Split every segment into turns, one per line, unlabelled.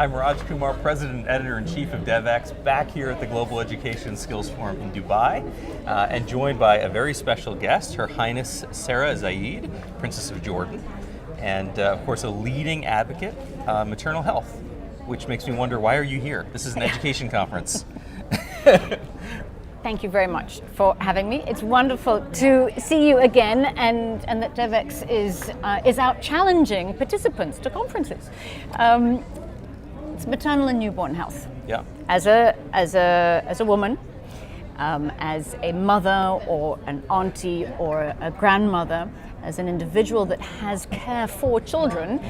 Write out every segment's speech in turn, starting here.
I'm Raj Kumar, President and Editor-in-Chief of Devex, back here at the Global Education Skills Forum in Dubai, and joined by a very special guest, Her Highness Sarah Zeid, Princess of Jordan, and of course a leading advocate, maternal health, which makes me wonder, why are you here? This is an education conference.
Thank you very much for having me. It's wonderful to see you again, and that Devex is out challenging participants to conferences. It's maternal and newborn health.
Yeah.
As a woman, as a mother or an auntie or a grandmother, as an individual that has care for children,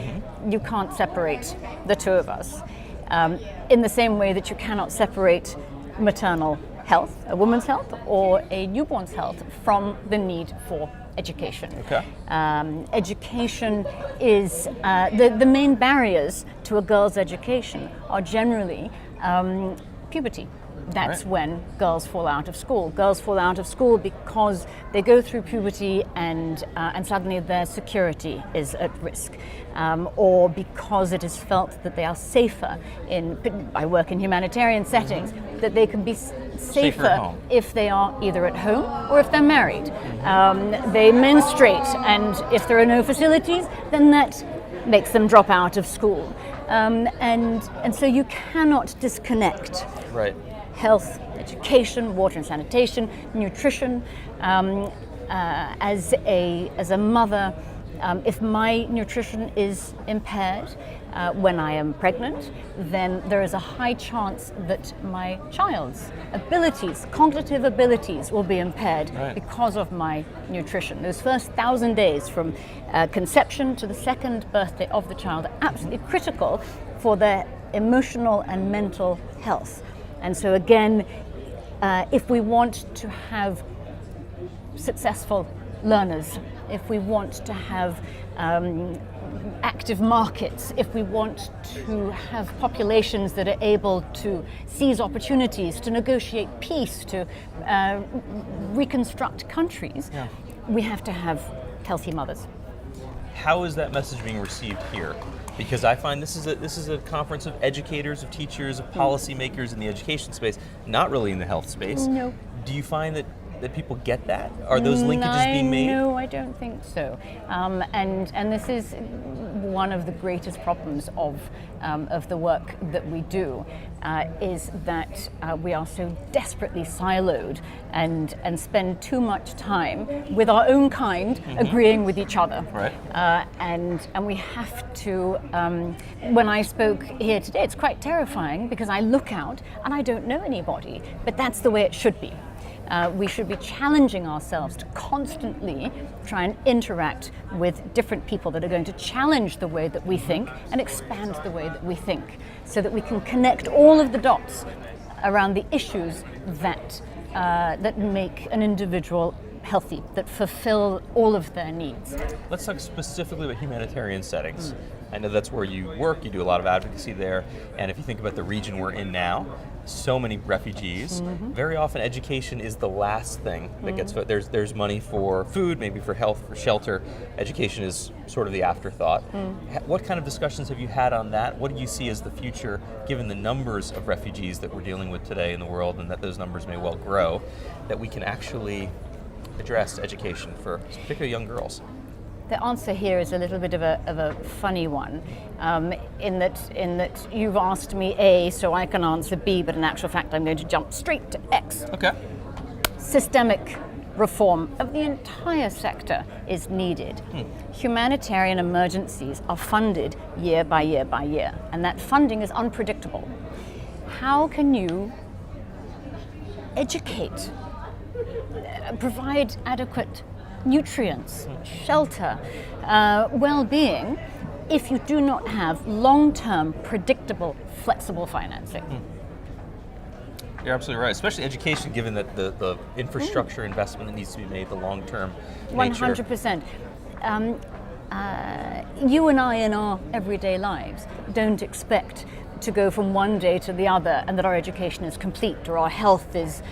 you can't separate the two of us. In the same way that you cannot separate maternal health, a woman's health, or a newborn's health from the need for education.
Okay.
Education is, the main barriers to a girl's education are generally puberty. That's
right.
when girls fall out of school. Girls fall out of school because they go through puberty and suddenly their security is at risk. Or because it is felt that they are safer I work in humanitarian settings, that they can be safer if they are either at home or if they're married. They menstruate, and if there are no facilities, then that makes them drop out of school. And so you cannot disconnect
Right.
health, education, water and sanitation, nutrition. As a mother, if my nutrition is impaired when I am pregnant, then there is a high chance that my child's abilities, cognitive abilities, will be impaired because of my nutrition. Those first 1,000 days from conception to the second birthday of the child are absolutely critical for their emotional and mental health. And so again, if we want to have successful learners, if we want to have active markets, if we want to have populations that are able to seize opportunities, to negotiate peace, to reconstruct countries, we have to have healthy mothers.
How is that message being received here? Because I find this is a conference of educators, of teachers, of policymakers in the education space, not really in the health space.
No.
Do you find that people get that? Are those linkages being made?
No, I don't think so. And this is one of the greatest problems of the work that we do, is that we are so desperately siloed and spend too much time with our own kind agreeing with each other.
Right.
And we have to, when I spoke here today, it's quite terrifying because I look out and I don't know anybody, but that's the way it should be. We should be challenging ourselves to constantly try and interact with different people that are going to challenge the way that we think and expand the way that we think, so that we can connect all of the dots around the issues that make an individual healthy, that fulfill all of their needs.
Let's talk specifically about humanitarian settings. I know that's where you work, you do a lot of advocacy there, and if you think about the region we're in now, so many refugees, very often education is the last thing that gets, there's money for food, maybe for health, for shelter. Education is sort of the afterthought. What kind of discussions have you had on that? What do you see as the future, given the numbers of refugees that we're dealing with today in the world, and that those numbers may well grow, that we can actually address education for particularly young girls?
The answer here is a little bit of a funny one, in that you've asked me A, so I can answer B, but in actual fact I'm going to jump straight to X.
Okay.
Systemic reform of the entire sector is needed. Humanitarian emergencies are funded year by year by year, and that funding is unpredictable. How can you educate, provide adequate nutrients, shelter, well-being, if you do not have long-term, predictable, flexible financing?
You're absolutely right, especially education, given that the infrastructure investment that needs to be made, the long-term nature.
100%. You and I in our everyday lives don't expect to go from one day to the other and that our education is complete or our health is,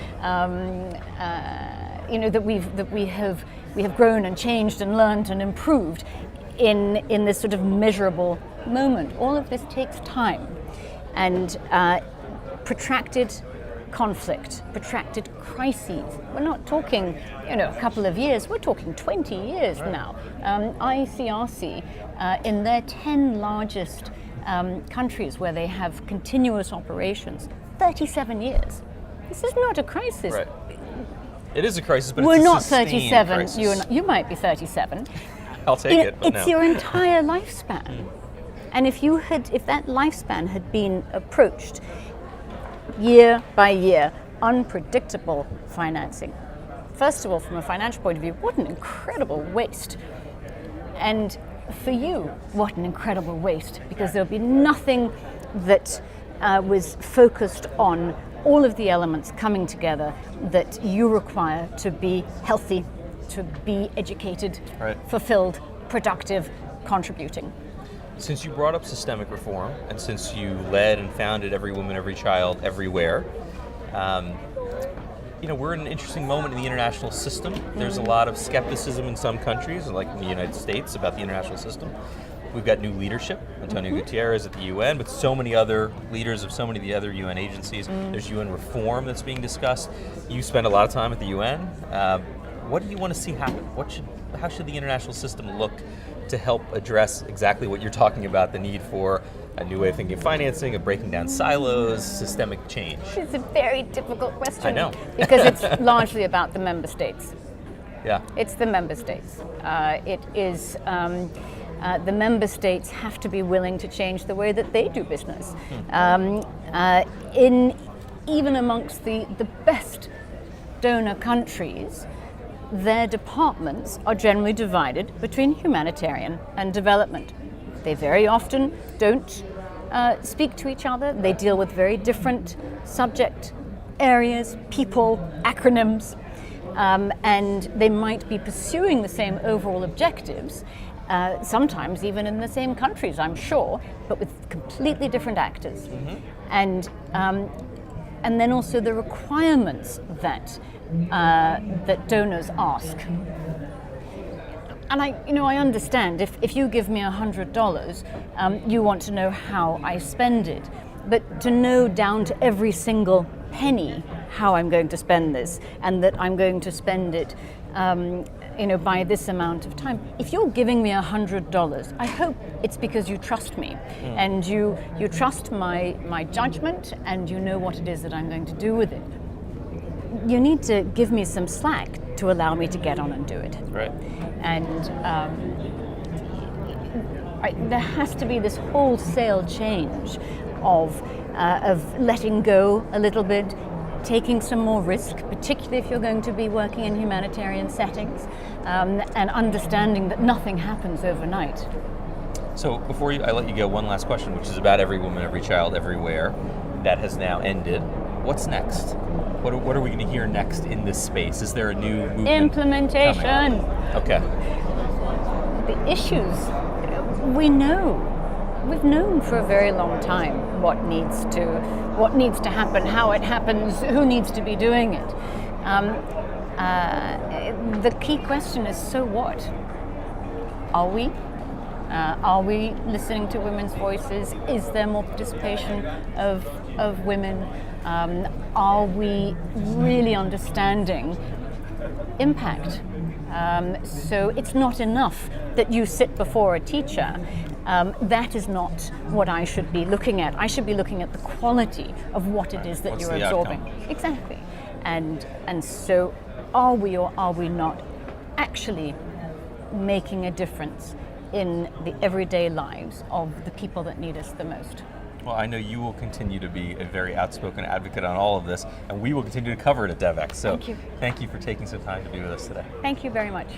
that we have grown and changed and learned and improved in this sort of measurable moment. All of this takes time. and protracted conflict, protracted crises. We're not talking, a couple of years, we're talking 20 years now. ICRC, in their 10 largest countries where they have continuous operations, 37 years. This is not a crisis.
Right. It is a crisis, but
we're
it's a
not
sustained
37.
crisis.
You might be 37.
I'll take it, but
It's
no.
your entire lifespan. And if that lifespan had been approached year by year, unpredictable financing. First of all, from a financial point of view, what an incredible waste. And for you, what an incredible waste, because there'll be nothing that was focused on all of the elements coming together that you require to be healthy, to be educated,
Right.
fulfilled, productive, contributing.
Since you brought up systemic reform, and since you led and founded Every Woman, Every Child, Everywhere, we're in an interesting moment in the international system. There's a lot of skepticism in some countries, like in the United States, about the international system. We've got new leadership, Antonio Guterres at the UN, but so many other leaders of so many of the other UN agencies. There's UN reform that's being discussed. You spend a lot of time at the UN. What do you want to see happen? How should the international system look to help address exactly what you're talking about, the need for a new way of thinking of financing, of breaking down silos, systemic change?
It's a very difficult question.
I know.
Because it's largely about the member states.
Yeah.
It's the member states. It is the member states have to be willing to change the way that they do business. Even amongst the best donor countries, their departments are generally divided between humanitarian and development. They very often don't speak to each other. They deal with very different subject areas, people, acronyms, and they might be pursuing the same overall objectives, sometimes even in the same countries, I'm sure, but with completely different actors. And then also the requirements that donors ask. And I understand if you give me $100, you want to know how I spend it, but to know down to every single penny how I'm going to spend this, and that I'm going to spend it, by this amount of time. If you're giving me $100, I hope it's because you trust me, and you trust my judgment, and you know what it is that I'm going to do with it. You need to give me some slack to allow me to get on and do it.
Right.
And there has to be this wholesale change of letting go a little bit, taking some more risk, particularly if you're going to be working in humanitarian settings, and understanding that nothing happens overnight.
So before I let you go, one last question, which is about Every Woman, Every Child, Everywhere. That has now ended. What's next? What are we going to hear next in this space? Is there a new movement
Implementation.
coming? Okay.
The issues, we know. We've known for a very long time what needs to happen, how it happens, who needs to be doing it. The key question is, so what? Are we? Are we listening to women's voices? Is there more participation of women? Are we really understanding impact? So it's not enough that you sit before a teacher. That is not what I should be looking at. I should be looking at the quality of what it is that
What's
you're
the
absorbing.
outcome?
Exactly. And so are we or are we not actually making a difference in the everyday lives of the people that need us the most?
Well, I know you will continue to be a very outspoken advocate on all of this, and we will continue to cover it at Devex. So
Thank you.
Thank you for taking some time to be with us today.
Thank you very much.